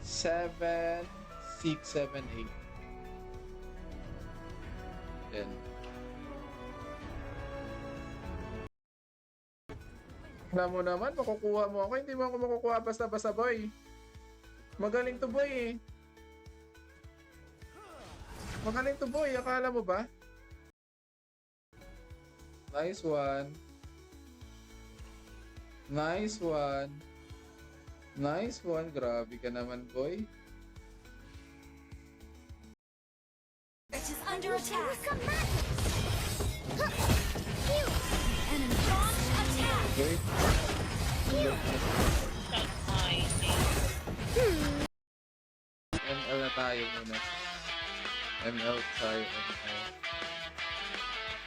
7, 6, 7, 8. Then, alam mo naman, makukuha mo ako. Hindi mo ako makukuha basta-basta, boy. Magaling to, boy, eh. Magaling to, boy. Akala mo ba? Nice one. Nice one. Nice one. Grabe ka naman, boy. It is under attack. Enemy launch attack. Okay. ML na tayo muna. ML tayo. ML.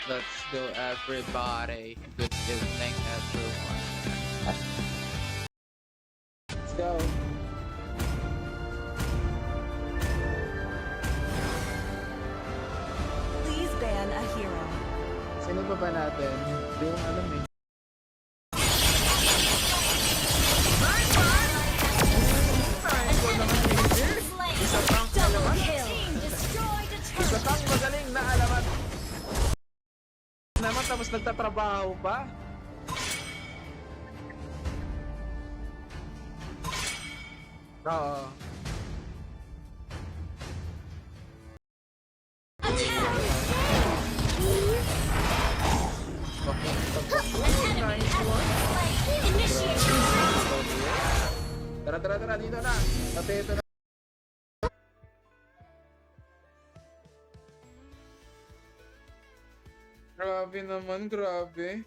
Let's go, everybody. Good evening, everyone. Let's go. Please ban a hero. Sino ba natin? Hindi ko alam eh. Isa pang Double alamat. kill. Destroyed a Isa turret. pang magaling na alamat. Naman tapos nagtatrabaho pa. Oo. Nice one. Initiate. Tara, dito na. Pati ito na. Grabe naman, grabe.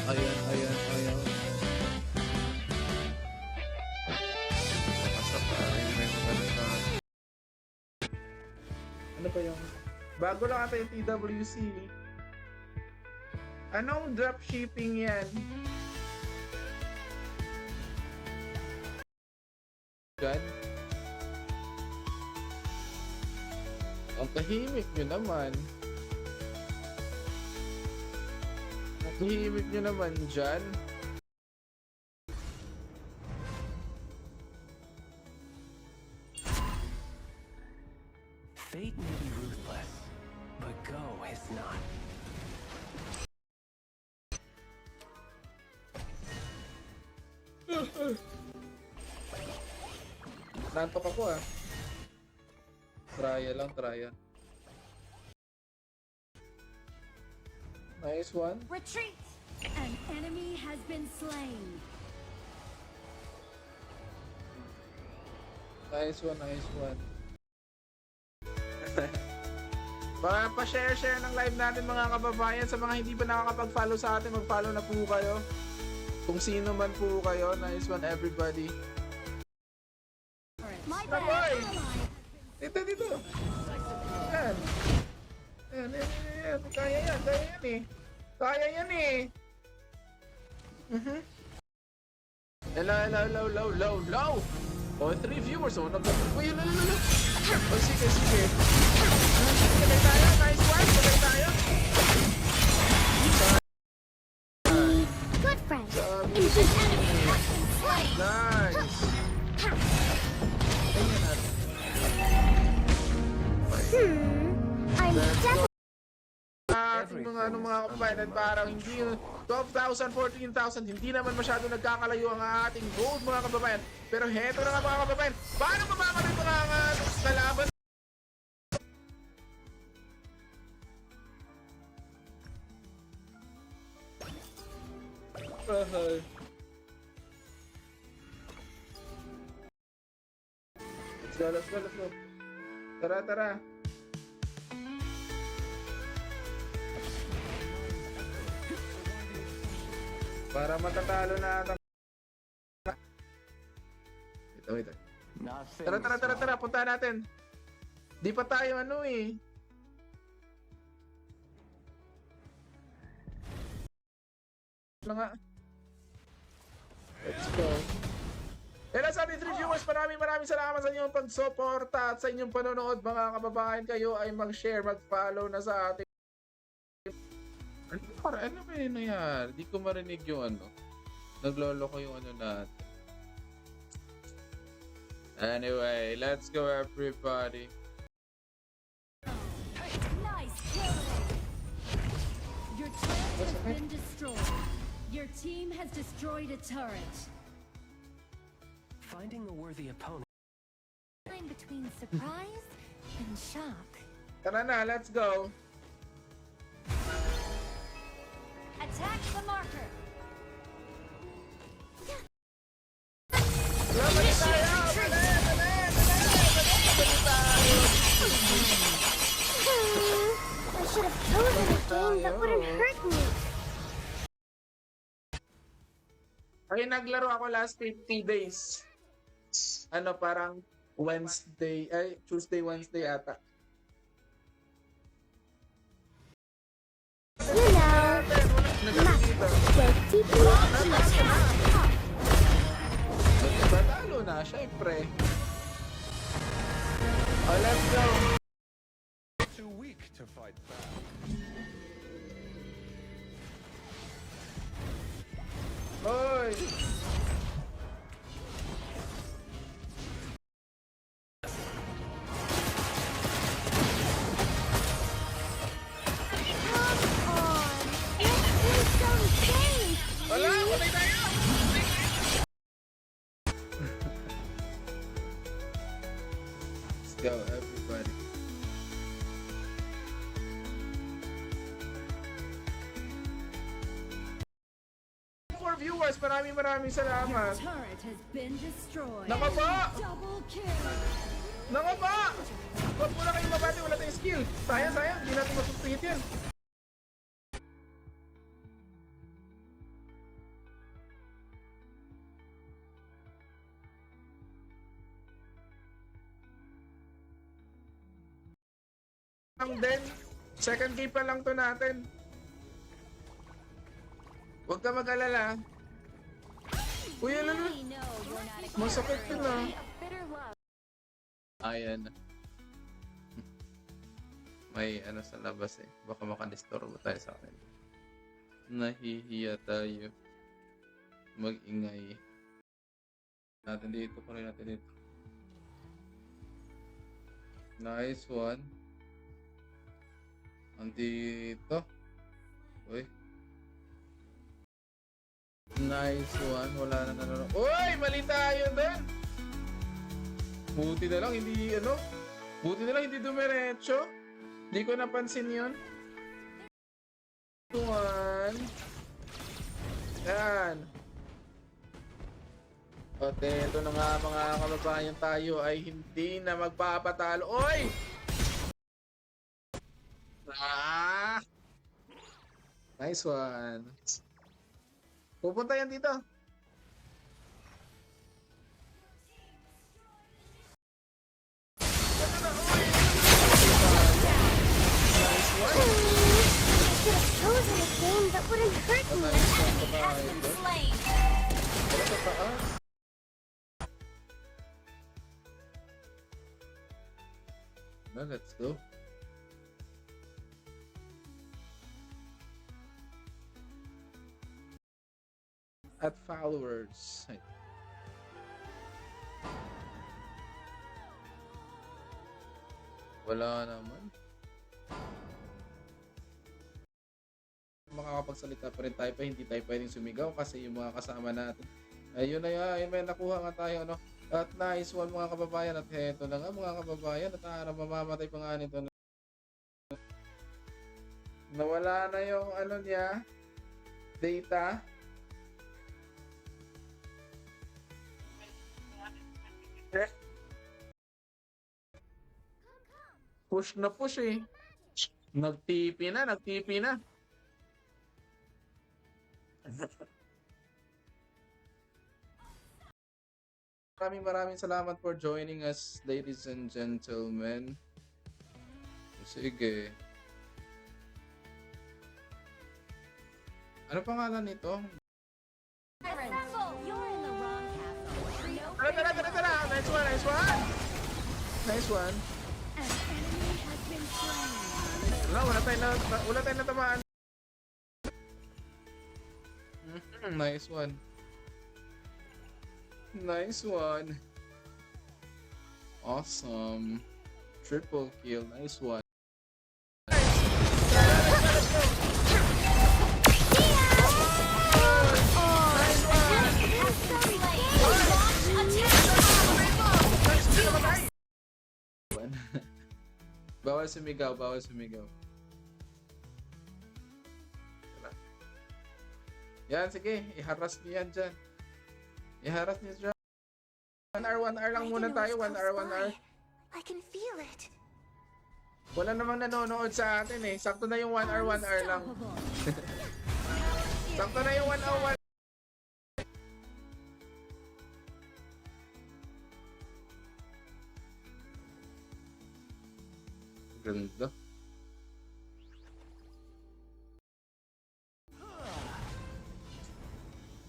Ayan. Basta parang may maganda. Ano ba yung... Bago lang ata yung TWC. Anong dropshipping yan? Gan? Ang tahimik nyo naman. Ang tahimik nyo naman dyan. Fate may be ruthless, but Go is not. Nantok ako ah. Trya lang, trya. Nice one. Retreat. An enemy has been slain. Nice one. Pa-share ng live natin mga kababayan. Sa mga hindi pa nakakapag-follow sa atin, mag-follow na po kayo. Kung sino man po kayo, nice one everybody. My Ah, boy! bad. Dito. Yan. Kaya yan eh. Hello. Oh, 3 viewers. Oh, uy, hello. Oh, sige. Sabay tayo. Nice one. Sabay tayo. Good friend. Sabi. An enemy has been slain. Nice. Tingnan natin. I'm done. Ating mga kababayan, parang hindi 12,000, 14,000, hindi naman masyado nagkakalayo ang ating gold mga kababayan. Pero heto na nga mga kababayan, paano mamamatay mga kalaban? Let's go. Tara. Para matatalo na ata. Wait. Nothing. Tara, punta natin. Di pa tayo ano eh. Na nga. Let's go. Hello sa ating 3 viewers, maraming salamat sa inyong pagsuporta at sa inyong panonood mga kababayan. Kayo ay mag-share, mag-follow na sa ating Ano ba yung nangyari? Di ko marinig yung ano. Nagloloko yung ano natin. Anyway, let's go everybody. Nice killing. Your turret has been destroyed. Your team has destroyed a turret. Finding a worthy opponent. I'm between surprise and shock. Tara na, let's go. Attack the marker. Balik tayo! I should have chosen a game that wouldn't hurt me. Ay, naglaro ako last 50 days. Ano, parang Wednesday, ay, Tuesday, Wednesday ata. You know, Nagkakita. with TPH. Batalo na, syempre. Oh, let's go. Too weak to fight back. Hoy! Come on, let's do some games. Wala, patay tayo! Let's go, everybody. For viewers, maraming Your salamat. turret has been destroyed. Naka ba? Double kill. Naka ba? Huwag mo na kayong mabati, wala tayong skill. Sayang, hindi natin masuspit yan. Ang din, second game pa lang to natin. Huwag ka mag-alala. Uy, alala. We know you're not Masakit yun ah. a bitter love. Ayan. May ano sa labas eh. Baka makadisturbo tayo sa akin. Nahihiya tayo. Mag-ingay. Natin dito. Kunin natin dito. Nice one. Andito. Uy. Nice one. Wala na nanonood. Uy! Mali tayo din! Buti na lang hindi ano. Buti na lang hindi dumiretso. Hindi ko napansin yun. One. Yan. At ito na nga mga kababayan, tayo ay hindi na magpapatalo. Oy! Ah! Nice one. Pupunta yan dito. I should have chosen a game that wouldn't hurt me. Has been slain. Wala sa taas. Na, let's go. At followers. Wala naman. Makakapagsalita pa rin tayo pa, hindi tayo pwedeng sumigaw kasi yung mga kasama natin. Ayun na yan, may nakuha nga tayo, ano. At nice one mga kababayan, at heto na nga mga kababayan, at mamamatay pa nga nito. Nawala na yung ano niya, data. Push na push eh. Nag-TP na. Maraming salamat for joining us, ladies and gentlemen. Sige. Ano pangalan nito? Assemble. You're in the wrong castle. Tara. Nice one. An enemy has been slain. Wala tayong natamaan. Nice one. Nice one. Awesome. Triple kill. Nice one. Bawal sumigaw, bawal sumigaw. Yan, sige. Iharas niyo yan dyan. Iharas niyo dyan. 1R lang muna tayo. 1R. I can feel it. Wala namang nanonood sa atin eh. Sakto na yung 1R lang. Unstoppable. Sakto na yung 1R. Ganda.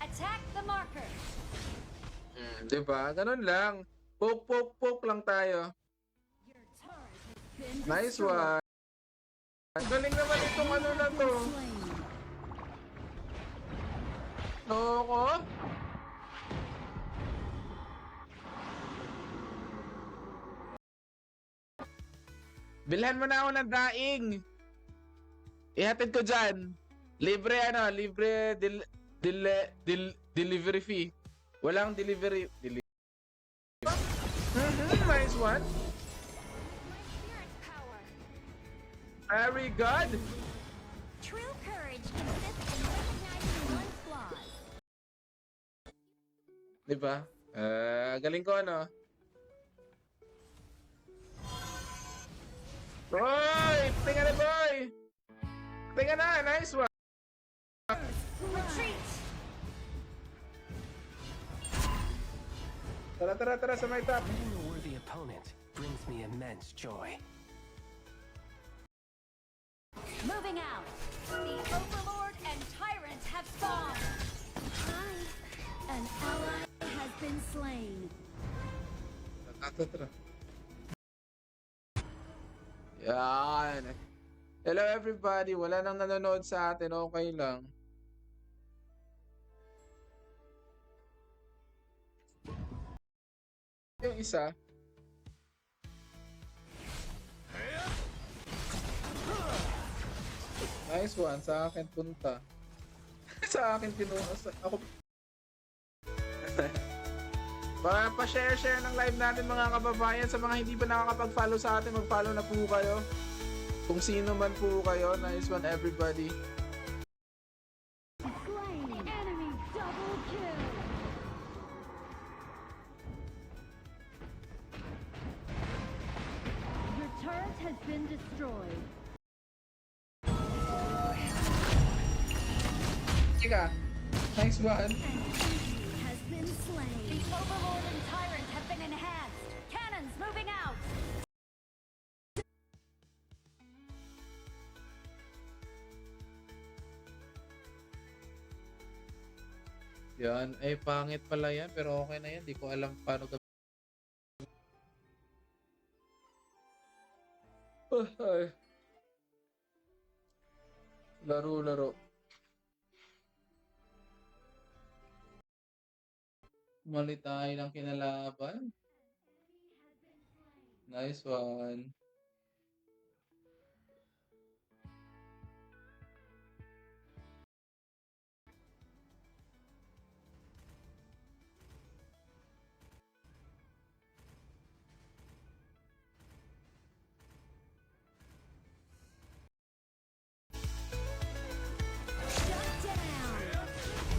Attack the marker. Diba? Ganun lang. Poke lang tayo. Your turret has been Nice destroyed. one. Ang galing naman itong ano na to. Slain. Loko. Bilhan mo na ako ng daing. Ihatid ko dyan. Libre delivery fee. Walang delivery. Nice one. Very good. True courage consists in recognizing one's flaws. Diba? Galing ko ano. Boy! Tingnan na boy! Tingnan na! Nice one! Retreat. Tara sa may top. Meeting a worthy opponent brings me immense joy. Moving out. The Overlord and Tyrant have spawned. Hi. An ally has been slain. Tara. Yan. Hello everybody. Wala nang nanonood sa atin. Okay lang. Yung isa. Nice one. Sa akin punta. Sa akin ako. Pa-share ng live natin mga kababayan. Sa mga hindi pa nakakapag-follow sa atin, mag-follow na po kayo. Kung sino man po kayo. Nice one everybody. Slain. Enemy double kill. Your turret has been destroyed. Ika. Nice one. An enemy has been slain. The Overlord and Tyrant have been enhanced. Cannons moving out. Yan. Ay, pangit pala yan. Pero okay na yan. Di ko alam paano gawin. Ay. Laro. Mali tayo ng kinalaban. Nice one. Shut down.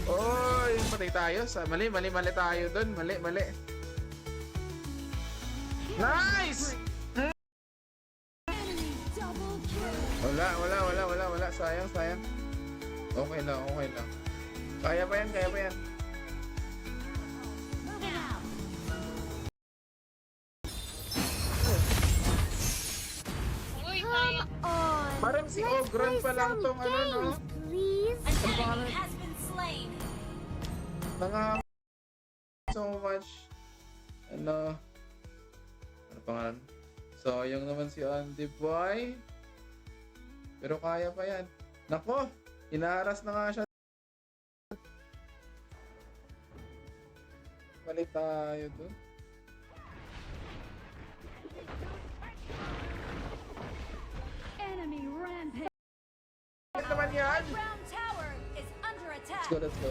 Oy, patay tayo. Mali tayo dun. Mali. Nice! Enemy double kill. Wala. Sayang. Okay lang. Kaya pa yan. Moving out. Come on. Parang si Let's Ogron play pa lang some tong ano, no? games, please. An enemy has been slain. So much. Ano pangalan? Sayang naman si Andy Boy. Pero kaya pa yan. Nako, inaharas na nga siya. tayo dun. Enemy rampage. Ano naman yan? Ground tower is under attack. Let's go, let's go.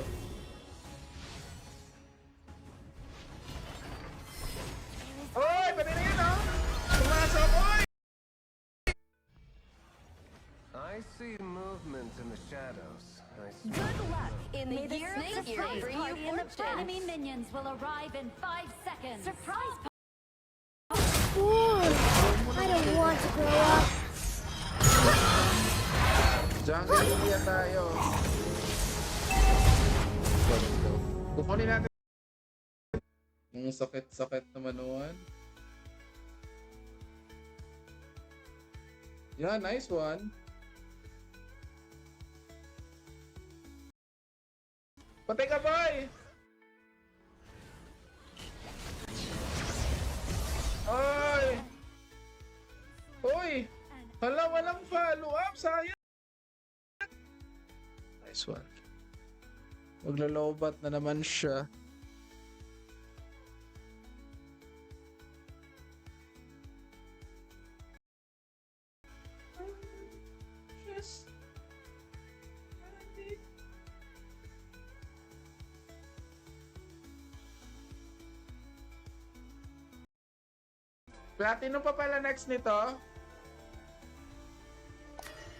Oy! Pati na yun, oh! Pumasok! Oy! I see movement in the shadows. I see. Good luck in the year of the Surprise snake. party in the enemy minions will arrive in 5 seconds. Surprise I don't want to grow up. Jungle India tayo. Let's go, let's go. Kukunin natin. Ang sakit-sakit na manuan. Yeah, nice one. Patay ka, boy! Oy! Oy! Hala, walang follow-up, sayang! Nice one. Maglalobat na naman siya. Platinum pa pala next nito.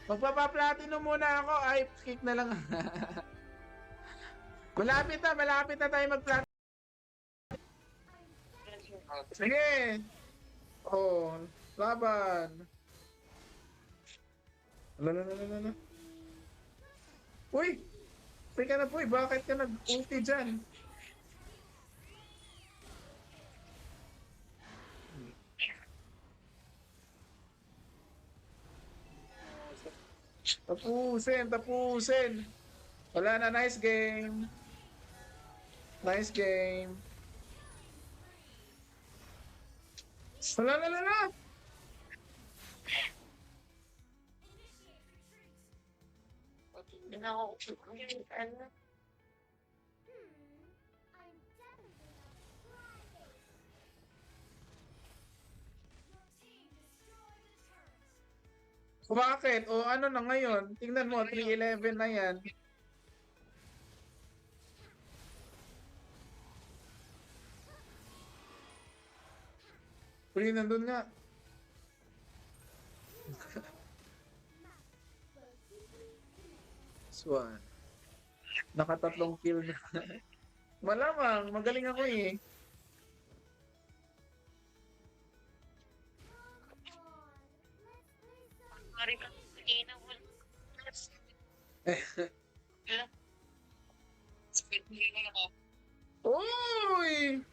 Magpapa-platinum muna ako. Ay, kick na lang. malapit na tayo mag-platinum. Sige. Oh, laban. Lala. Uy! Uy ka na po, bakit ka nag-ulti dyan? Tapusin. Wala na, nice game. Nice game. Wala. Bakit? O ano na ngayon? Tingnan mo, 3-11 na yan. Uli, nandun nga. Swan. Nakatatlong kill na. Malamang, magaling ako eh. Uy!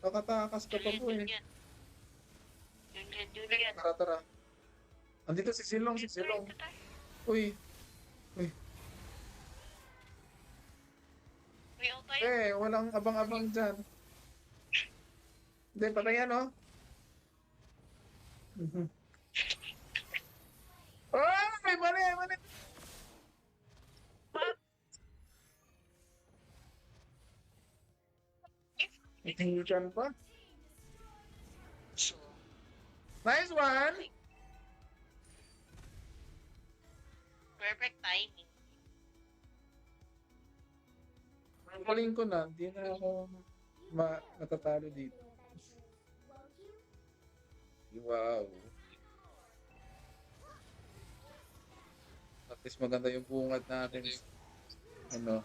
Nakatakas ka pa po eh. Tara. Andito si Silong. Uy. Walang abang-abang dyan. Hindi, patayan oh. Oh, may mali. Itingitan pa. Nice one. Perfect timing. Galing ko na, hindi na ako matatalo dito. Wow. At least maganda yung bungad natin. Ano?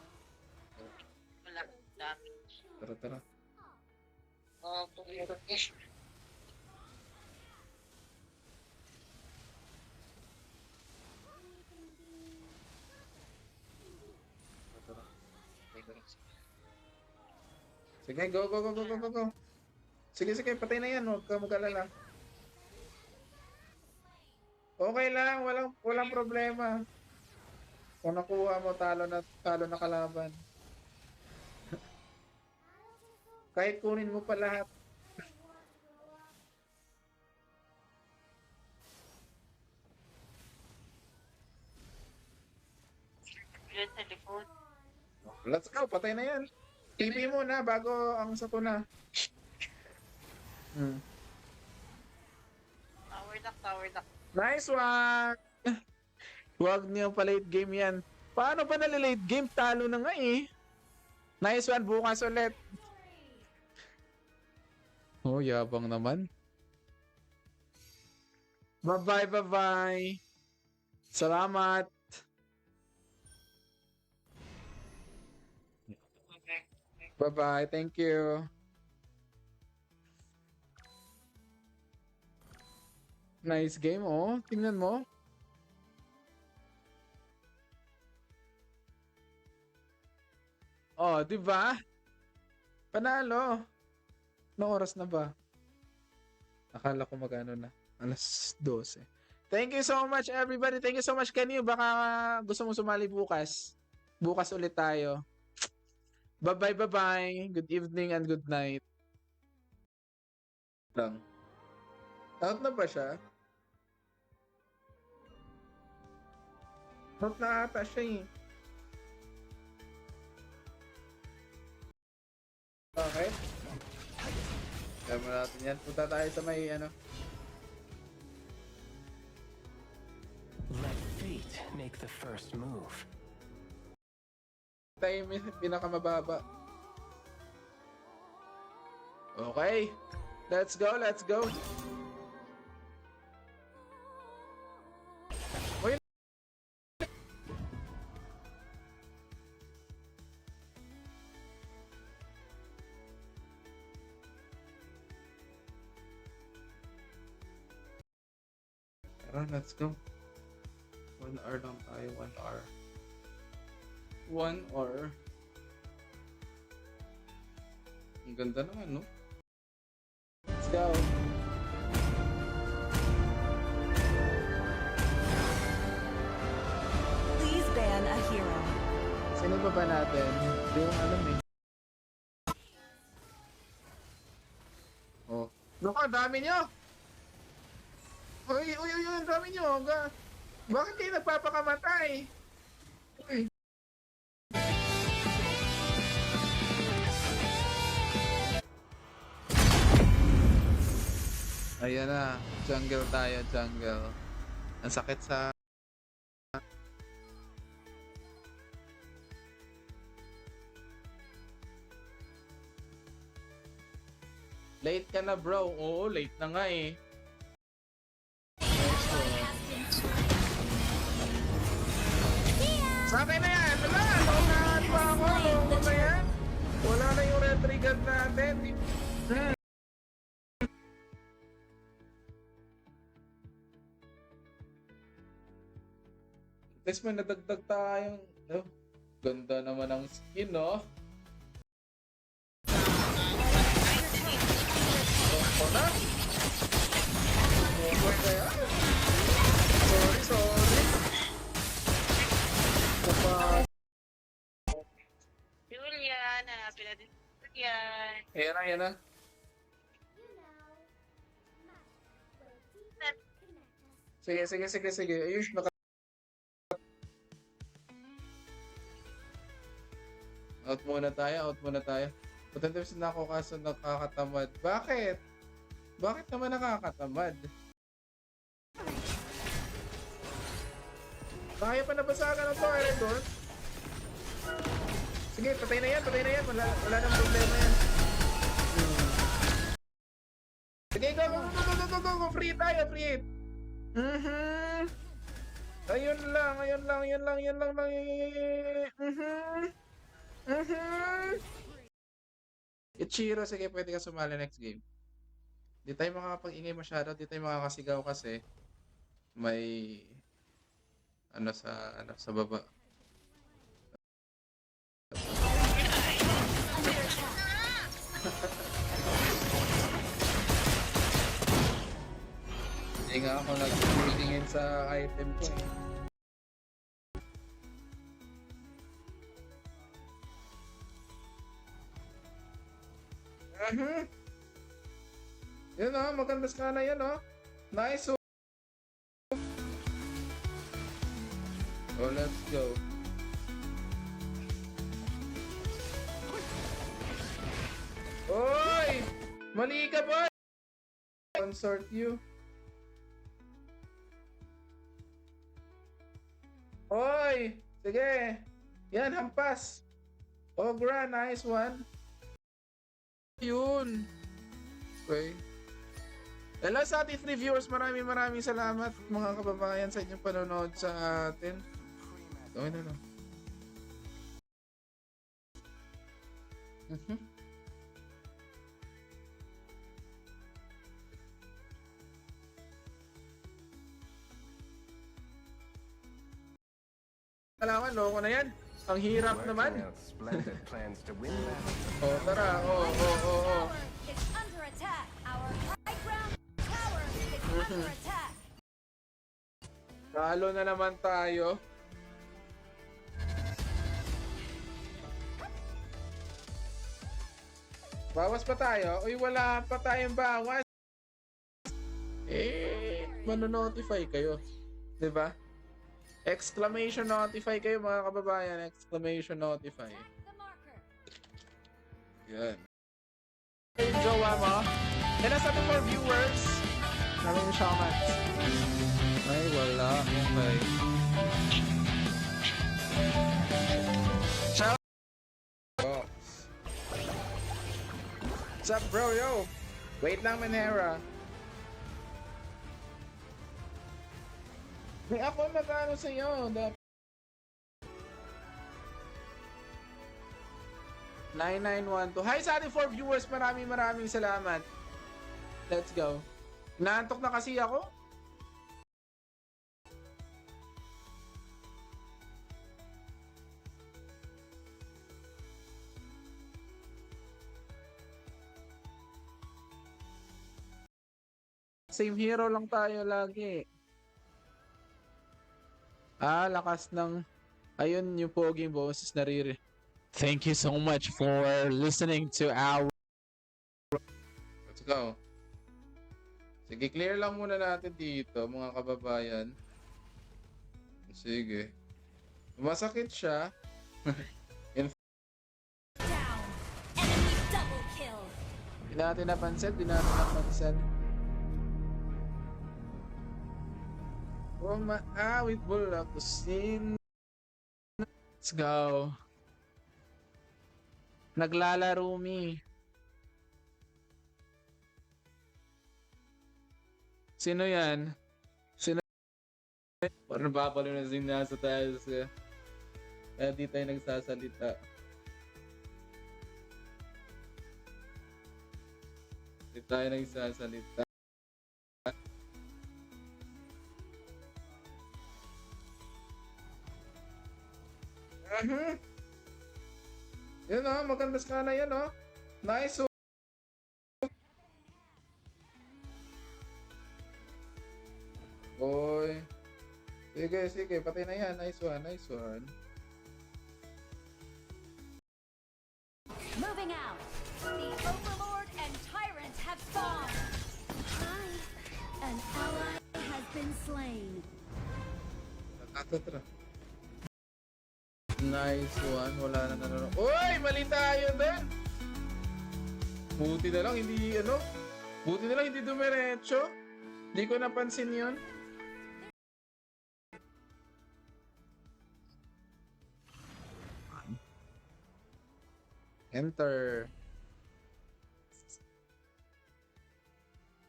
Wala damage. Tara. Tumira. Sige, go. Sige, patay na yan. Huwag ka mag-alala. Okay lang, walang problema. Kung nakuha mo, talo na kalaban. Kahit kunin mo pa lahat. Yun sa likod. Let's go, patay na yan. TP muna bago ang sakuna. Tower duck. Nice one! Huwag niyo pa late game yan. Paano pa nalilate game? Talo na nga eh. Nice one, bukas ulit. Oh, yabang naman. Bye-bye, bye-bye. Salamat. Bye-bye, thank you. Nice game, oh. Tingnan mo. Oh, di ba? Panalo. Anong oras na ba? Akala ko magano na. Alas 12. Thank you so much, everybody. Thank you so much, Kanyo. Baka gusto mo sumali bukas. Bukas ulit tayo. Bye-bye, bye-bye. Good evening and good night. Lang. Out na ba siya? Out na ata siya eh. Okay. Kaya mo natin yan. Punta tayo sa may ano. Let fate make the first move. Tayo yung pinakamababa. Okay. Let's go, let's go. Uy. Tara, let's go. 1 hour lang tayo, 1 hour. 1 hour. Ang ganda naman, no? Let's go. Please ban a hero. Sino ba ba natin? Hindi ko alam eh. Oh. Naku, dami nyo! Uy, ang dami nyo! Bakit kayo nagpapakamatay? Uy. Ayan na, jungle tayo, jungle. Ang sakit sa... Late ka na bro. Oo, late na nga eh. Sa akin na yan! Wala! Naunahan pa ako! Ano na yan? Wala na yung retrigger natin. Tapos may nadagdag tayong... Oh, ganda naman ang skin, no? Oh, na? Oh, kaya? Sorry. Kapag... Julian, hanapin natin si Julian. Ayan na. Sige. Ayush, Out muna tayo. Potential na ako kaso nakakatamad. Bakit? Bakit naman nakakatamad? Kaya pa nabasagan ng to, Eredon? Sige, patay na yan. Wala nang problema yan. Sige, go. Free tayo. Ayun lang. Ichiro, sige, pwede ka sumali next game. Di tayo makakapag-ingay masyado, di tayo makakasigaw kasi may sa baba. Hindi nga ako nag-tingin sa item ko eh. Yun o, maganda ka na yan o. Nice o. Oh, let's go. Oy! Mali ka, boy! Consort you. Oy! Sige! Yan, hampas! Ogra, nice one! Yun! Okay. Hello sa ating free viewers, maraming salamat mga kababayan sa inyong panonood sa atin. Gawin na lang. Kalaman, loko na yan. Ang hirap naman. Working out splendid plans to win that. Oh, tara. Oh. Tower is under attack. Our high ground tower is under attack. Talo na naman tayo. Bawas pa tayo? Uy, wala pa tayong bawas. Mano-notify kayo. 'Di ba? Exclamation notify kayo mga kababayan. Exclamation notify. The marker. Yan. Yung jowa mo. And as ating for viewers, maraming shoutouts. Ay, wala. Okay. Shout out. What's up, bro? Yo. Wait lang, Manera. May ako magkano sa'yo. 9912. Hi sa ating 4 viewers. Maraming salamat. Let's go. Naantok na kasi ako. Same hero lang tayo lagi. Lakas ng... Ayun yung poging boses nariri. Thank you so much for listening to our... Let's go. Sige, clear lang muna natin dito, mga kababayan. Sige. Masakit siya. Down. Enemy double kill. Di natin napansin. Umaawit mula ko sin. Let's go. Naglalaro mi. Sino yan? Parang babalo na sing nasa tayo. Kaya di tayo nagsasalita. Di tayo nagsasalita. Yan o, maganda skala yan o. Nice o. Boy. Sige, patay na yan. Nice one. Moving out. The Overlord and Tyrant have spawned. Hi. An ally has been slain. Tara. Nice one. Wala na nanonood. Uy! Mali tayo doon! Buti na lang hindi dumiretso. Hindi ko napansin yun. Enter.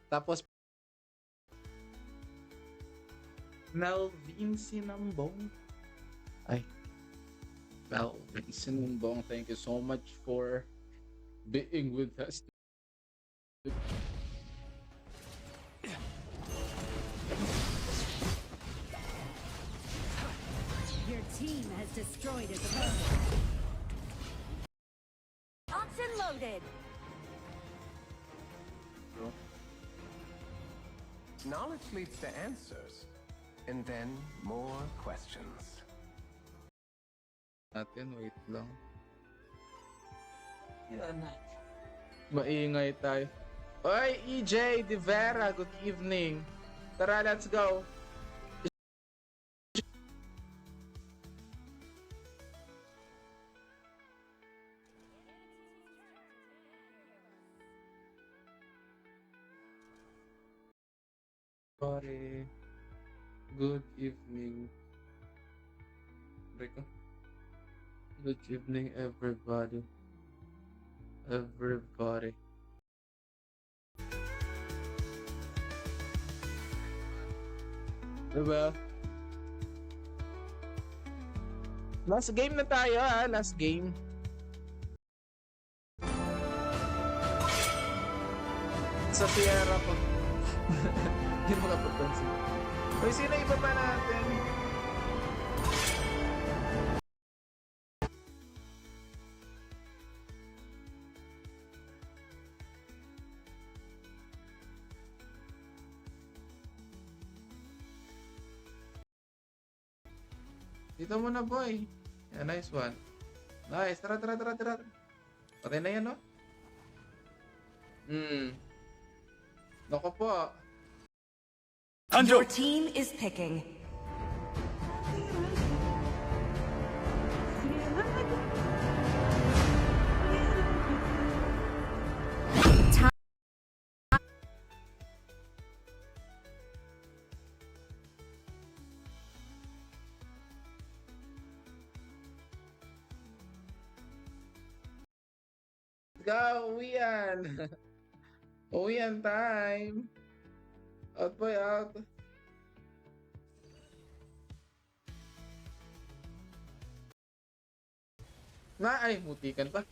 Tapos Melvin Sinambong. Melvin Sinambong, thank you so much for being with us. Your team has destroyed its opponent. Oxen loaded. Knowledge leads to answers, and then more questions. Wait lang. Maingay tayo. Oy, EJ De Vera, good evening. Tara, let's go. Everybody, good evening. Rico. Good evening, everybody. Everybody. Diba? Last game na tayo last game. Sa Sierra ko. Hindi mo kapapansin. Uy, sino iba pa natin? Dito muna, boy. Yeah, nice one. Nice. Tara. Patay na yan, no? Nako po. Your team is picking. Go, uwian. Uwian time. Out boy, out. Ay, mutikan pa.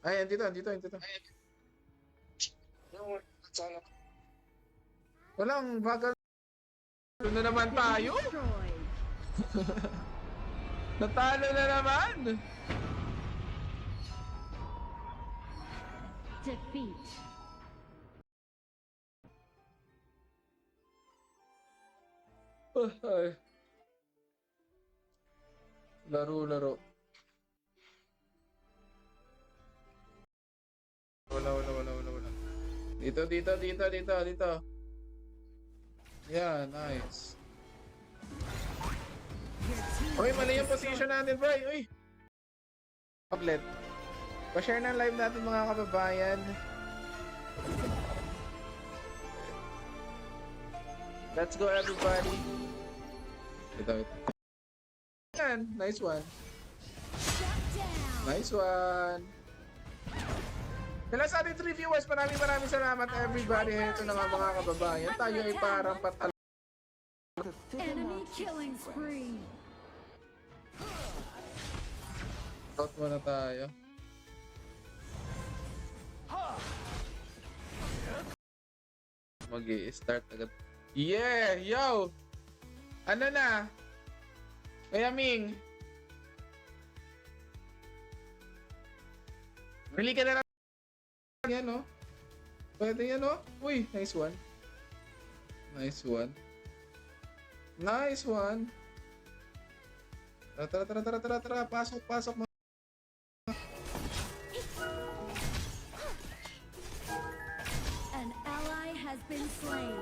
Ay, andito. Walang bagal. Natalo na naman tayo. Destroyed. Natalo na naman. Defeat. Ay. Laro. Wala. Dito. Yeah, nice. Uy, mali yung position natin, bro. Uy. Tablet. Pa-share ng live natin, mga kababayan. Let's go, everybody. Ito. Yan, nice one. Nice one. Kailan sa ating 3 viewers, maraming salamat, everybody. Ito na nga, mga kababayan. Tayo ay parang patal. Enemy killing spree. Out muna tayo. Mag-i-start agad. Yeah! Yo! Ano na? Kaya Ming. Bili ka na lang. Yan, no? Pwede yan, no? Uy, nice one. Nice one. Tara. Pasok. An ally has been slain.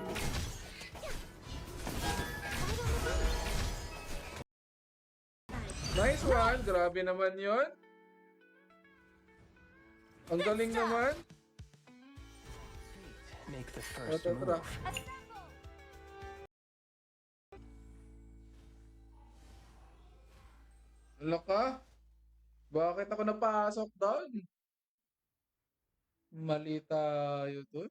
Nice one. Grabe naman yun. Ang galing naman. Make the first Tara. move. Ano ka? Bakit ako napasok doon? Mali tayo doon.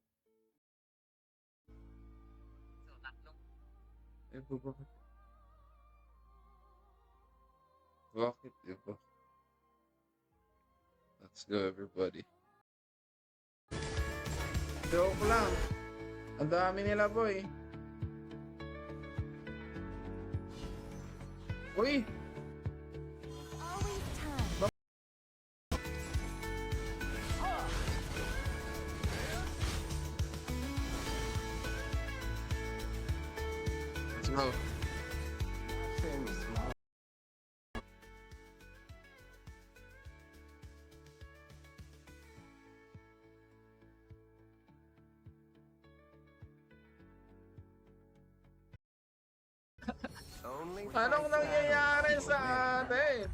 Bakit iba? Let's go, everybody. Joke lang. Ang dami nila, boy. Uy! Always time. Let's go. Things small. Only Anong fight back. nangyayari sa atin?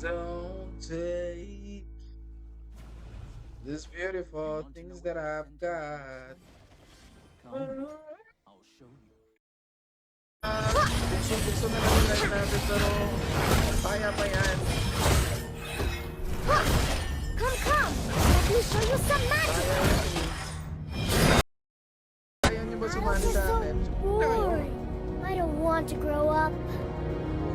Don't take these beautiful things that I've got. Bukso na lang yung life natin pero kaya pa yan. Come! Let me show you some magic! Kaya niyo ba I sumali was sa so atin? bored. I don't want to grow up.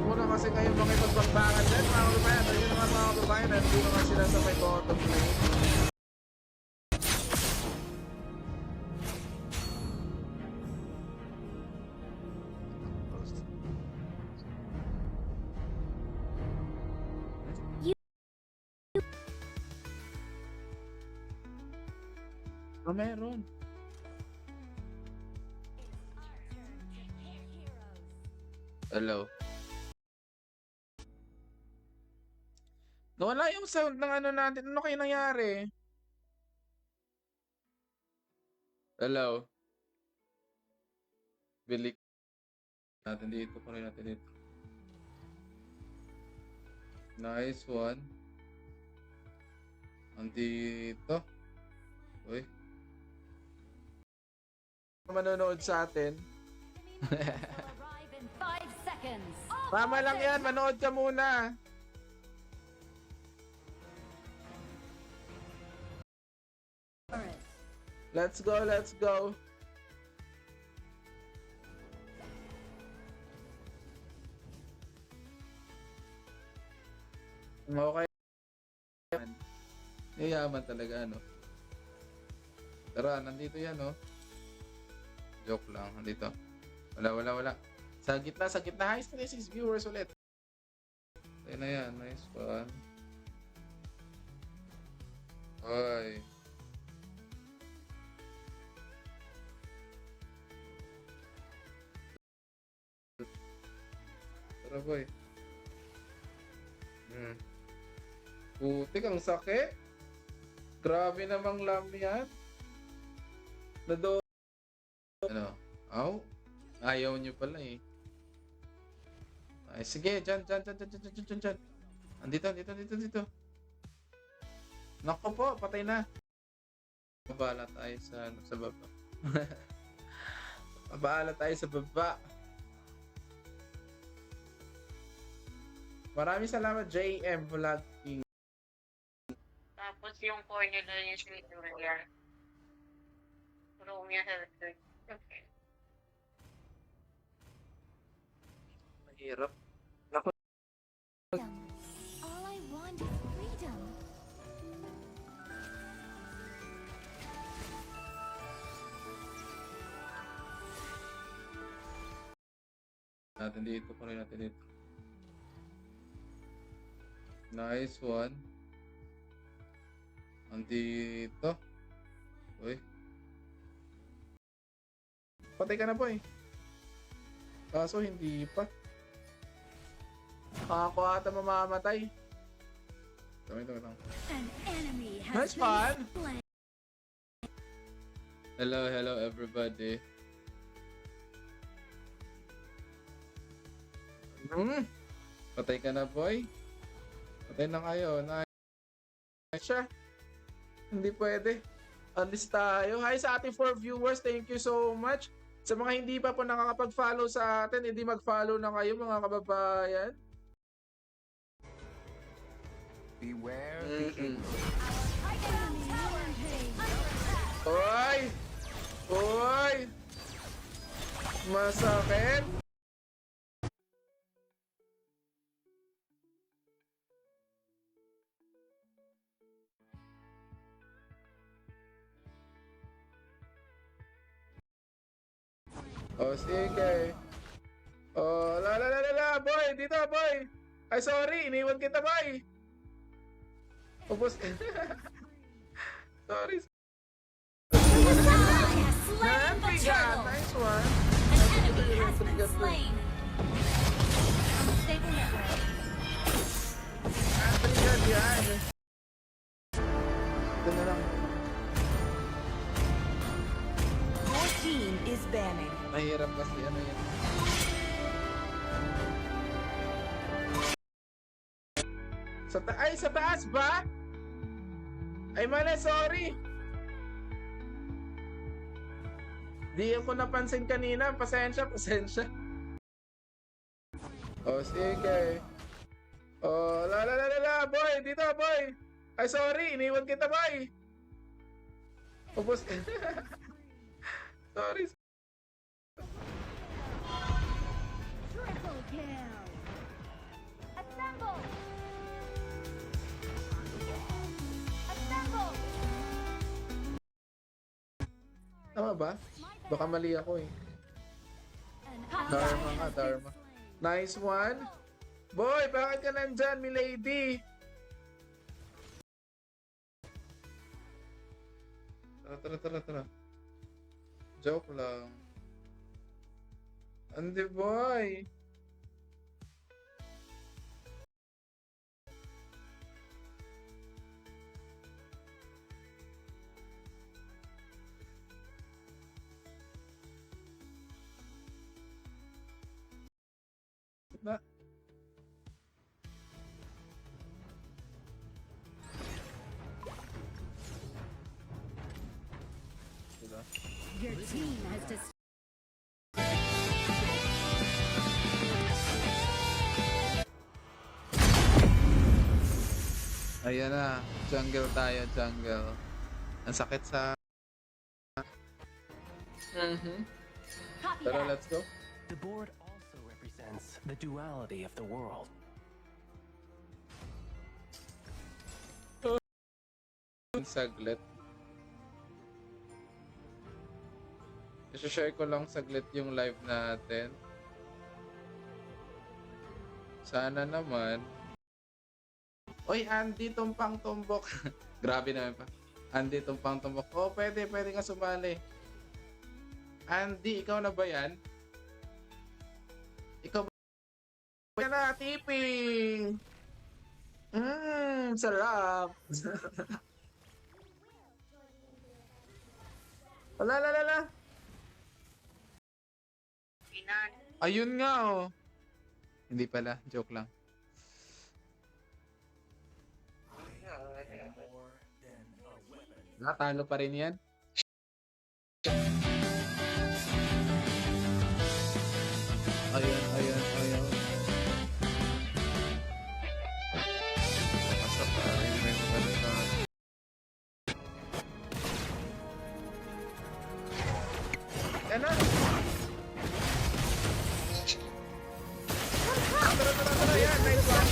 Muna kasi kayo makipagbangbangan dyan, mga kababayan. Ayun nga mga kababayan, nandito nga sila sa may bottom lane. Oh, meron. Hello. Nawala yung sound ng ano natin. Ano kayo nangyari? Hello. Bilik natin dito. Kunin natin dito. Nice one. Andito. Uy. Manonood sa atin. Arrive in 5 seconds. Tama lang yan. Manood ka muna. Let's go, let's go. Okay. Yayaman talaga, no? Tara, nandito yan, no? Joke lang, nandito. Wala. Sa gitna. High 36 viewers ulit. Ayun na yan, nice one. Ay. Tara, boy. Putik, ang sakit. Grabe namang lam yan. Nado. Ano? Aw? Ayaw nyo pala eh. Ay, sige, dyan. Andito. Nako po, patay na. Babala tayo sa baba. Babala tayo sa baba. Maraming salamat, JM Vlog King. Tapos yung core nila yung Sliduria. Romeo Helter. Okay. Mahirap. All I want is freedom. Kunin natin dito. Nice one. Andito. Uy. Patay ka na, boy. Kaso hindi pa. Ako ata mamamatay. Tama. An enemy Nice has one. been slain. Hello everybody. Patay ka na, boy. Patay na kayo. Nice siya. Hindi pwede. Alis tayo. Hi sa ating 4 viewers. Thank you so much. Sa mga hindi pa po nakakapag-follow sa atin, hindi mag-follow na kayo, mga kababayan. Beware the ignorant. Oy! Masakit. Oh, sige. Oh, la, boy, dito, boy. Ay, sorry, iniwan kita, boy. Upos. Sorry. Slain the turtle. Nice one. An enemy has been slain. Unstable network. Pretty good yan. Ito na lang. Your team is banning. Mahirap kasi ano yan. Sa taas ba? Ay mali, sorry. Di ako napansin kanina. Pasensya. Oh, sige. Oh, la, boy, dito, boy. Ay, sorry, iniwan kita, boy. Upos. Sorry. Triple kill. Assemble! Assemble! Tama ba? Baka mali ako eh. An Dharma ally nga, has been Dharma. slain. Nice one. Boy, bakit ka nandyan, milady? Tara. Joke lang. Andi, boy. Na. Diba? Your team has destroyed. Ayan na. Jungle tayo, jungle. Ang sakit sa... Copy Tara, that. let's go. The board also represents the duality of the world. Saglit. I-share ko lang saglit yung live natin. Sana naman. Oy, Andy, tumpang tumbok. Grabe naman pa. Andy, tumpang tumbok. Oh, pwede nga sumali. Andy, ikaw na ba yan? Ikaw ba? Yan na, tipping! Sarap! Wala. Pinan. Ayun nga, oh. Hindi pala, joke lang. Natalo pa rin yan. Ayun. Basta pa rin may balita. Yan na! Tara, yan! Nice one!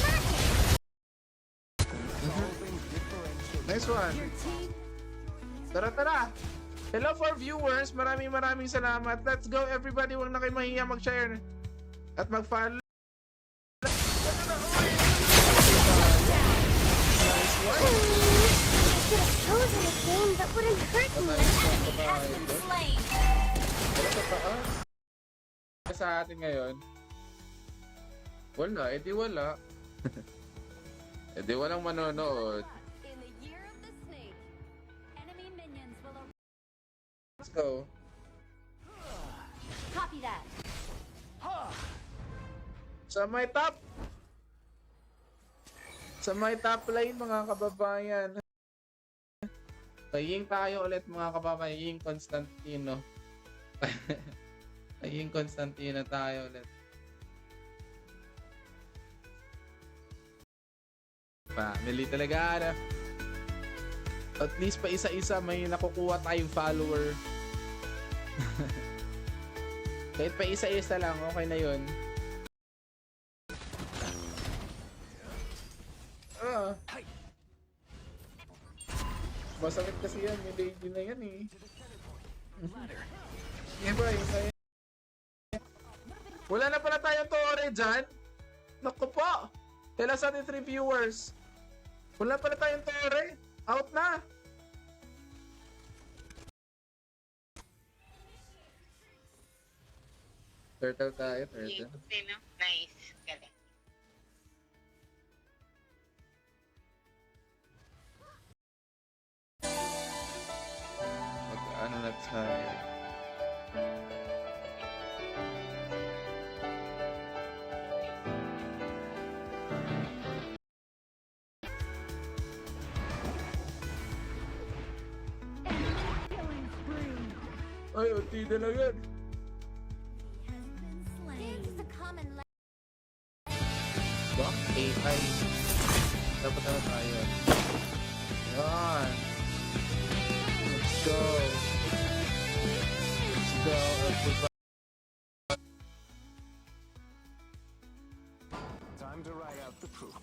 Nice one! Your team Tara! Hello for viewers! Maraming salamat. Let's go everybody! Huwag na kayo mahiya mag-share at mag-follow. Could have chosen a game that wouldn't hurt me. Has been slain. Wala sa taas. Sa atin ngayon, wala. Wala. Walang manonood. In the year of the snake, enemy minions will Let's go. copy that. Sa may top lane mga kababayan. Paying tayo ulit mga kababayan. Paying Constantino. Paying Constantino tayo ulit. Family talaga na. At least pa isa-isa may nakukuha tayong follower. Kahit pa isa-isa lang, okay na yun. Masakit kasi yan, yung lady na yan eh. Wala na pala tayong tore dyan. Naku po. Tell us sa 3 viewers. Wala pala tayong tore. Out na. Turtle tayo, turtle. Sino? Nice. Galing. Ano na tayo? Ay, unti na lang yan. This is a common Ba? AI. Dapat na tayo. Yan. Let's go. Let's go, everybody. Time to write out the proof.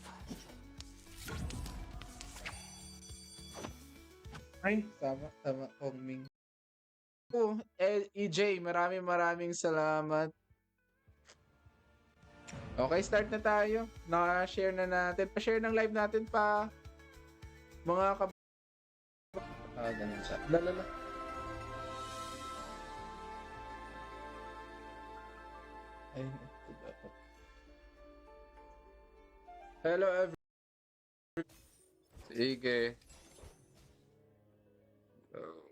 Ay, tama, Hongming. Oh, EJ, maraming salamat. Okay, start na tayo. Naka-share na natin. Pa-share ng live natin pa. Mga ganun siya. Lalala. Ay, hello, everyone. Sige. Hello.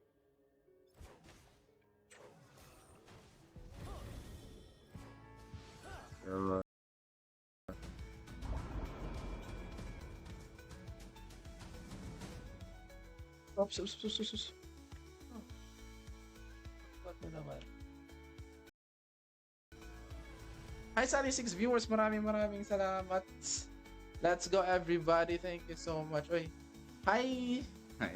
Oops. What na naman? Hi, Sally 6 viewers. Maraming salamat. Let's go, everybody. Thank you so much. Oy. Hi. Hi.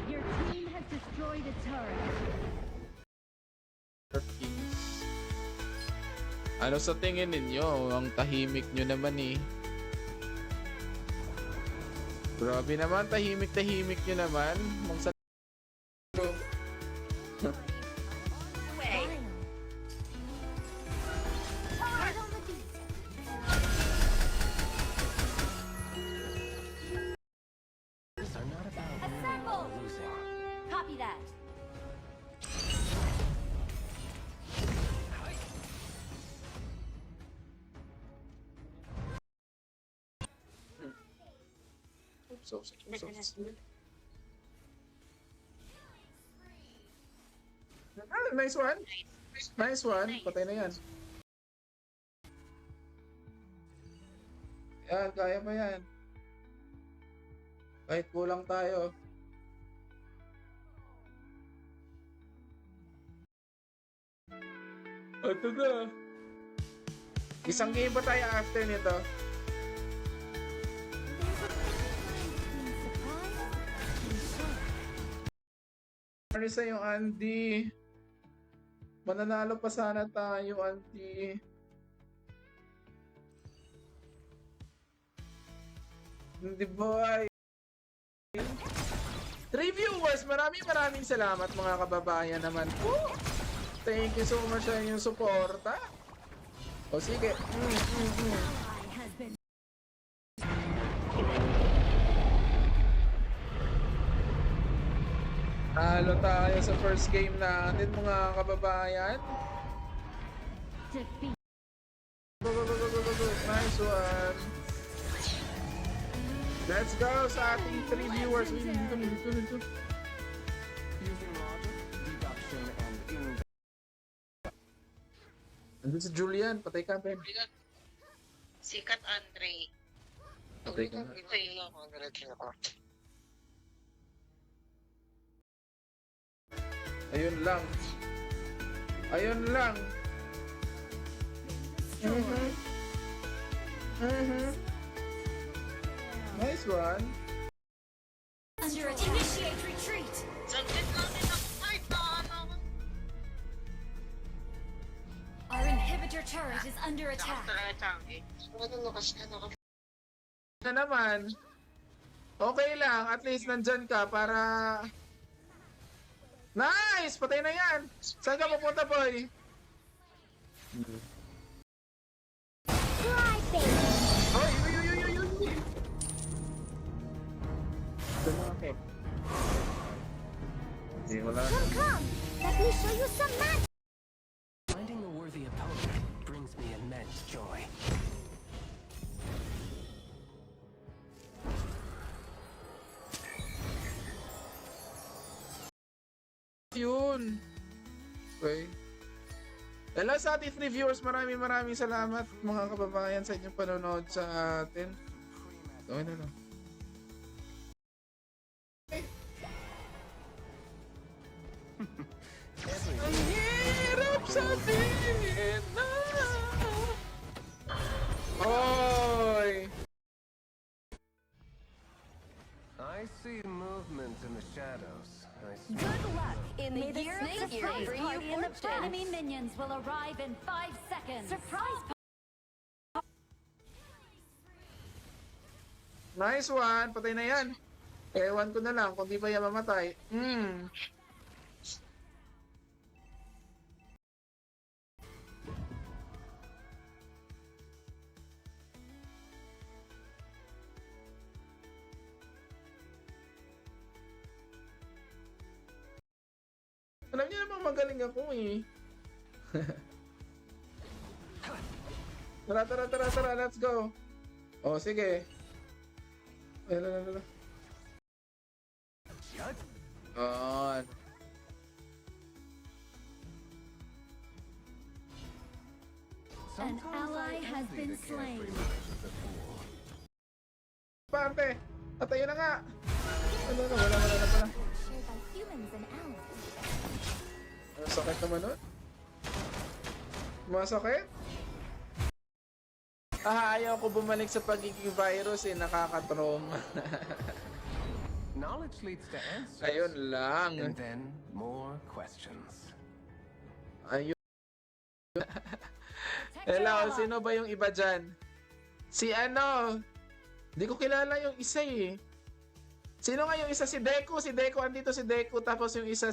Your team has destroyed a turret. Ano sa tingin ninyo? Ang tahimik nyo naman eh. Grabe naman, tahimik nyo naman. These are not about Assemble! winning or losing. Copy that. Oops. Ah, nice one. Nice one. Patay na yan. Yan, kaya pa yan. Kahit kulang tayo. Ito na. Isang game ba tayo after nito? Ano sa'yo, Andy? Mananalo pa sana tayo, Andy. Hindi boy. 3 viewers, maraming salamat mga kababayan naman po. Thank you so much sa inyong suporta. O sige. Has been Talo tayo sa first game natin mga kababayan. defeated. Go. Nice one. Let's go sa ating 3 viewers. Dito. Using logic, deduction, and induction. Andun si Julian. Patay ka, Ben. Sikat Andre. Patay ka na. Ito yung Ayun lang. Nice one. Under attack. Initiate retreat. Saglit lang din ako. Ay, paano? Our inhibitor turret is under attack. Nakasarata eh. Ano Na naman. Okay lang. At least nandyan ka para... Nice! Patay na yan! Saan ka pupunta, boy? Cry, baby. Uy! Doon na ako. Hindi, wala. Come. Let me show you some magic. Finding the worthy opponent brings me immense joy. Yun. Okay. Hello sa ating free viewers, maraming salamat mga kababayan sa inyong panonood sa atin. Gawin na lang. Ang hirap sabihin na. Oy! I see movement in the shadows. I see. Good luck in the year of the Year surprise bring you party and the fortune. enemy minions will arrive in 5 seconds. Surprise Nice one! Patay na yan. Ewan ko na lang kung di pa yan mamatay. Alam niyo naman magaling ako eh. Tara, let's go. Oh, sige. Lala. On. An Sometimes ally I has envy been the slain. carefree life of the fool. Parte. Patayo na nga. Wala na pala. Shared by humans and allies. Ang sakit naman nun. Masakit? Ayaw ko bumalik sa pagiging virus eh, nakakatrauma. Knowledge leads to answers. Ayun lang. And then more questions. Ayun. Hello, sino ba yung iba dyan? Si ano? Hindi ko kilala yung isa eh. Sino nga yung isa? Si Deku. Si Deku, andito si Deku. Tapos yung isa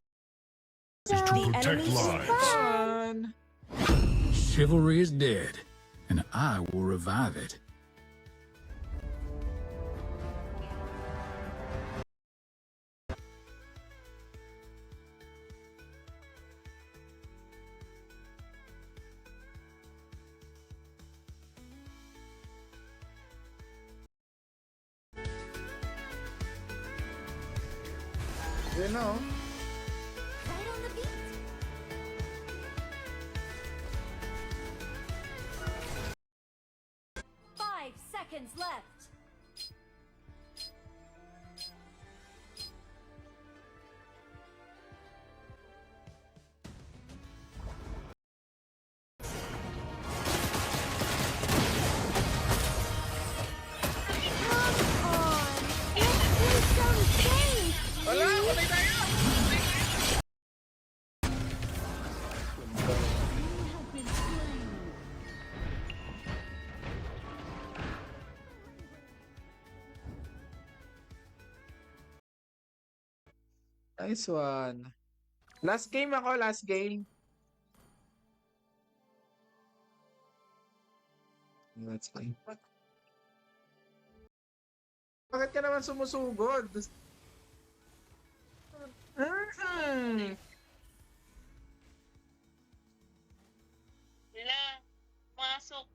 The Protect enemy lives. on. Chivalry is dead, and I will revive it. You know. Right on the beat. Five seconds left. Wala, patay tayo! Have been slain. Nice one. Last game ako, last game. Let's play. Bakit ka naman sumusugod? Wala. Masok.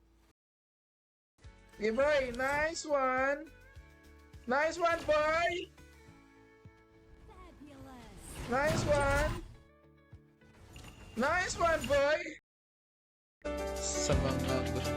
Okay, boy. Nice one. Nice one, boy. Fabulous. Nice one. Nice one, boy. Sa mga gusto.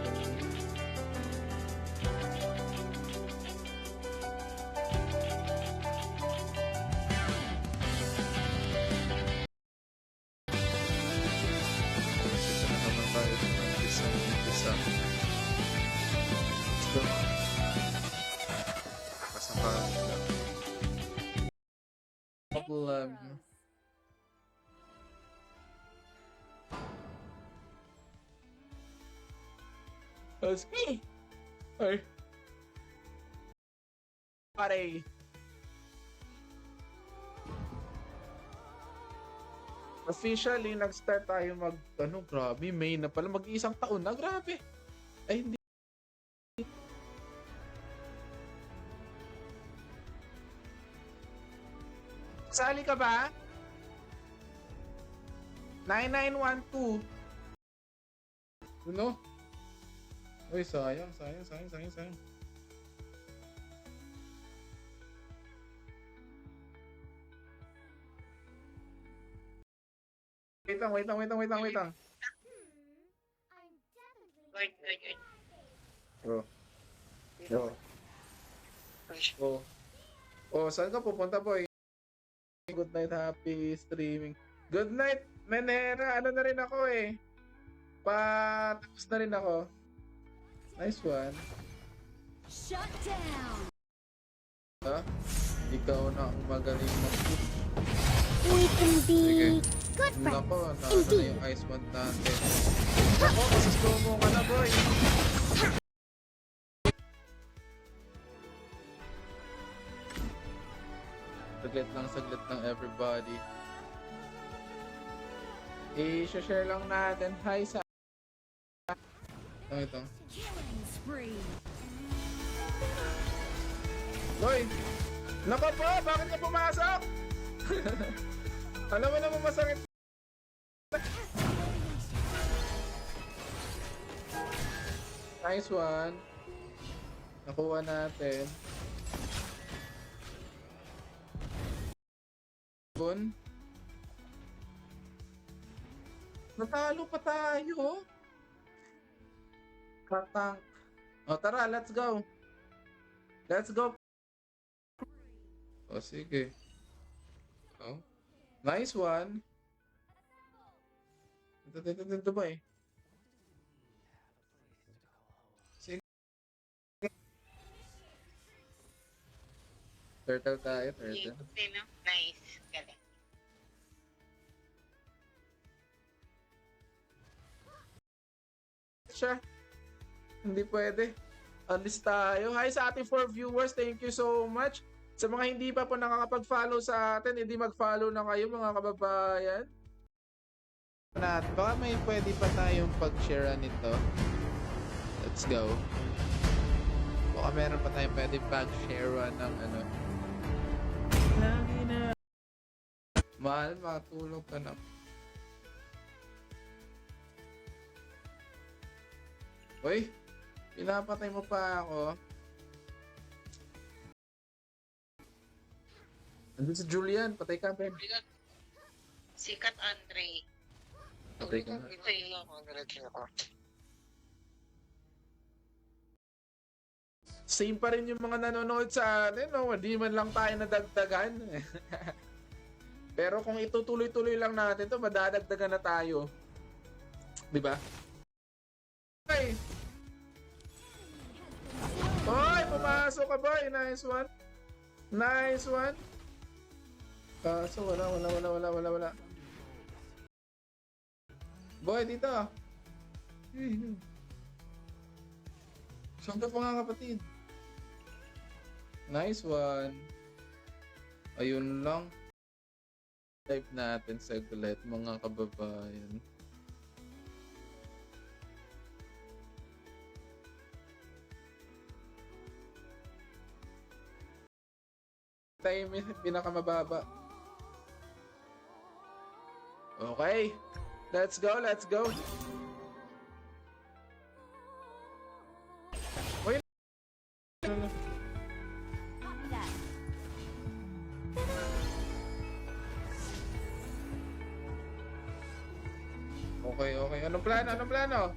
Problem. Let's go. Ay. Pare. Officially, nag-start tayo grabe, May na pala, mag-iisang taon na, grabe. Ay, hindi. Sali ka ba? 9912. Ano? Uy, sayang. Wait lang. Wait, wait, wait. Oh. Oh. Oh. Oh, saan ka pupunta, boy? Good night, happy streaming. Good night, Menera. Ano na rin ako eh. Tapos na rin ako. Nice one. Shut down. Ha? Ikaw na ang magaling na shoot. We can be Sige. good friends. Nako, na yung ice wand natin. Nako, masaslow mo ka na, boy. Saglit lang everybody. I-share lang natin. Hi sa... Ito. Killing spree. Boy! Nako po! Bakit ka pumasok? Alam mo naman masakit. Nice one. Nakuha natin. Bun. Natalo pa tayo. Katang. O tara, let's go. Let's go. O sige. Oh. Nice one. Ito ba eh? Sige. Turtle tayo, turtle. Sino? Nice. Galing. Siya. Hindi pwede. Alis tayo. Hi sa ating 4 viewers. Thank you so much. Sa mga hindi pa po nakakapag-follow sa atin, hindi mag-follow na kayo mga kababayan. Baka may pwede pa tayong pag-share nito. Let's go. Baka meron pa tayong pwede pag-share ng ano. Lagi na. Mahal, makatulog ka na. Uy, pinapatay mo pa ako. Andun si Julian, patay ka, Ben. Sikat Andre. Patay ka na. Ito yung Same pa rin yung mga nanonood sa atin, no? Hindi man lang tayo nadagdagan. Pero kung itutuloy-tuloy lang natin to, madadagdagan na tayo. Di ba? Hey! Hoy, pumasok ka, boy. Nice one. Nice one. Kaso wala. Boy, dito. Saan ka pa nga, kapatid? Nice one. Ayun lang. Type natin saglit, mga kababayan. Tayo may pinakamababa. Okay. Let's go, let's go. Uy. Copy that. Okay. Anong plano?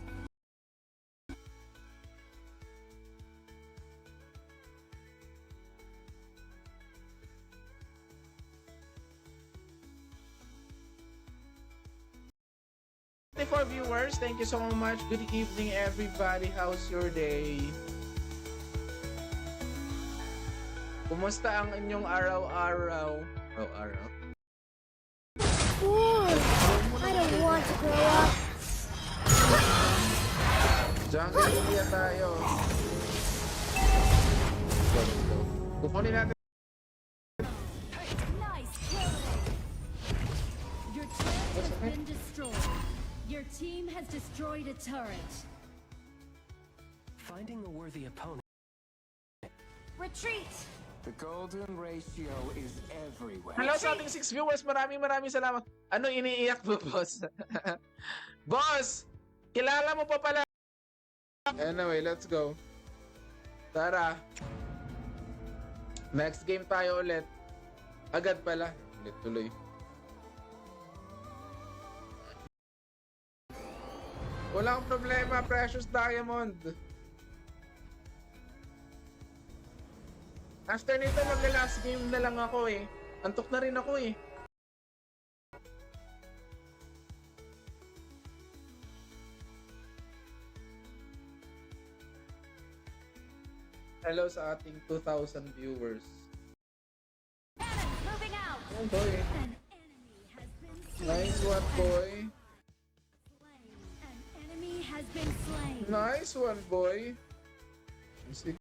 For viewers, thank you so much. Good evening, everybody. How's your day? Kumusta ang inyong araw-araw? Araw-araw. Cool. I don't want to grow up. Jungle India tayo. Go. Kukunin natin. Nice killing. Your turret has been destroyed. Your team has destroyed a turret. Finding a worthy opponent. Retreat. The golden ratio is everywhere. Hello sa ating 6 viewers. Maraming salamat. Ano iniiyak mo, boss? Boss! Kilala mo pa pala. Anyway, let's go. Tara. Next game tayo ulit. Agad pala. Ulit tuloy. Walang problema, Precious Diamond. After nito, mag-last game na lang ako eh. Antok na rin ako eh. Hello sa ating 2,000 viewers. Cannons moving out. Oh boy. An enemy has been Nice one, boy. slain. An enemy has been slain. Nice one, boy. Sige.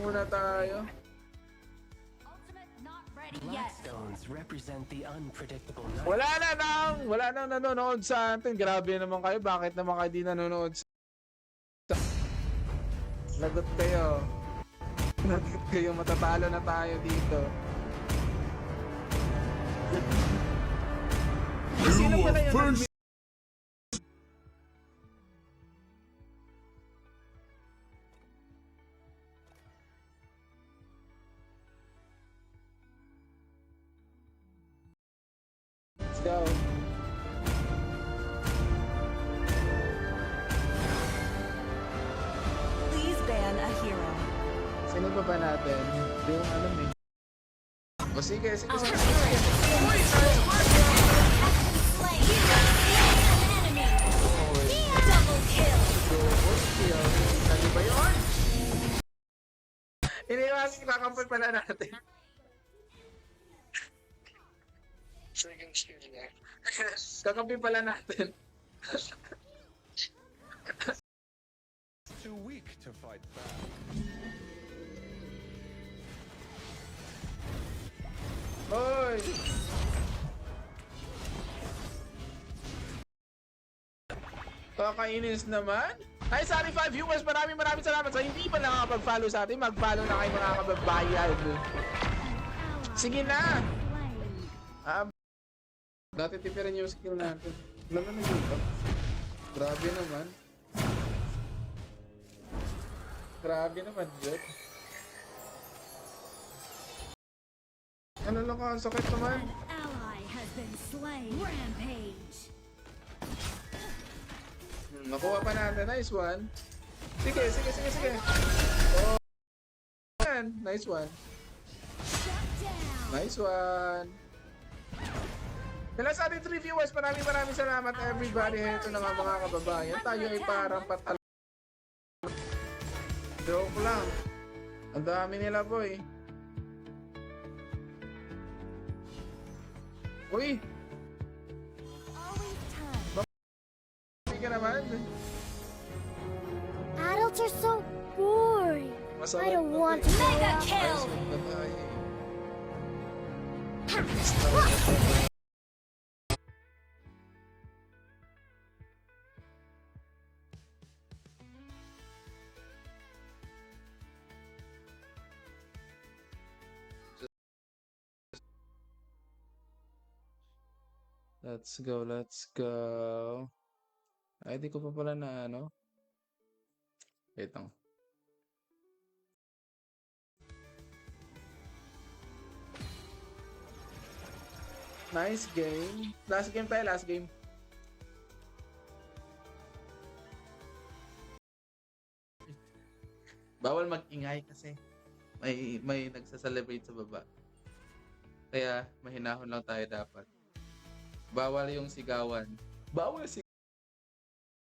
Muna tayo. Ultimate not ready yet. Blackstones represent the unpredictable night. Wala nang nanonood sa atin. Grabe naman kayo. Bakit naman kayo di nanonood sa... Lagot kayo. Lagot kayo. Matatalo na tayo dito. Sino pala yung nag- Let's go. Please ban a hero. Sino ba natin? Hindi ko alam eh. O sige, sige, Our sige. slain. An enemy. Double kill. Ano ba yun? Iniwasin kakampal pala natin. Kakampi pala natin. Too weak to fight back. Hoy! Kakainis naman. Hi, Sunny 5 viewers, maraming salamat sa hindi pa nakakapag-follow sa atin. Mag-follow na kayo mga kababayan. Sige na! Slain. Natitipiran yung skill natin. Lalo na dito. Grabe naman. Grabe naman, Jet. Ano lang ka? Ang sakit naman. An ally has been slain. Rampage. Nakuha pa natin. Nice one. Sige. Oh. Yan. Nice one. Shut down. Nice one. Hello sa ating 3 viewers. Maraming salamat everybody. Ito na nga mga kababayan. Tayo ay parang patalo. Joke lang. Ang dami nila, boy. Uy! Always time. Hindi ka naman. Adults are so boring. I don't want to. Mega kill. Let's go. Ay, di ko pa pala na ano. Wait lang. Nice game. Last game tayo, last game. Bawal mag-ingay kasi may nagsa-celebrate sa baba. Kaya mahinahon lang tayo dapat. Bawal yung sigawan. Bawal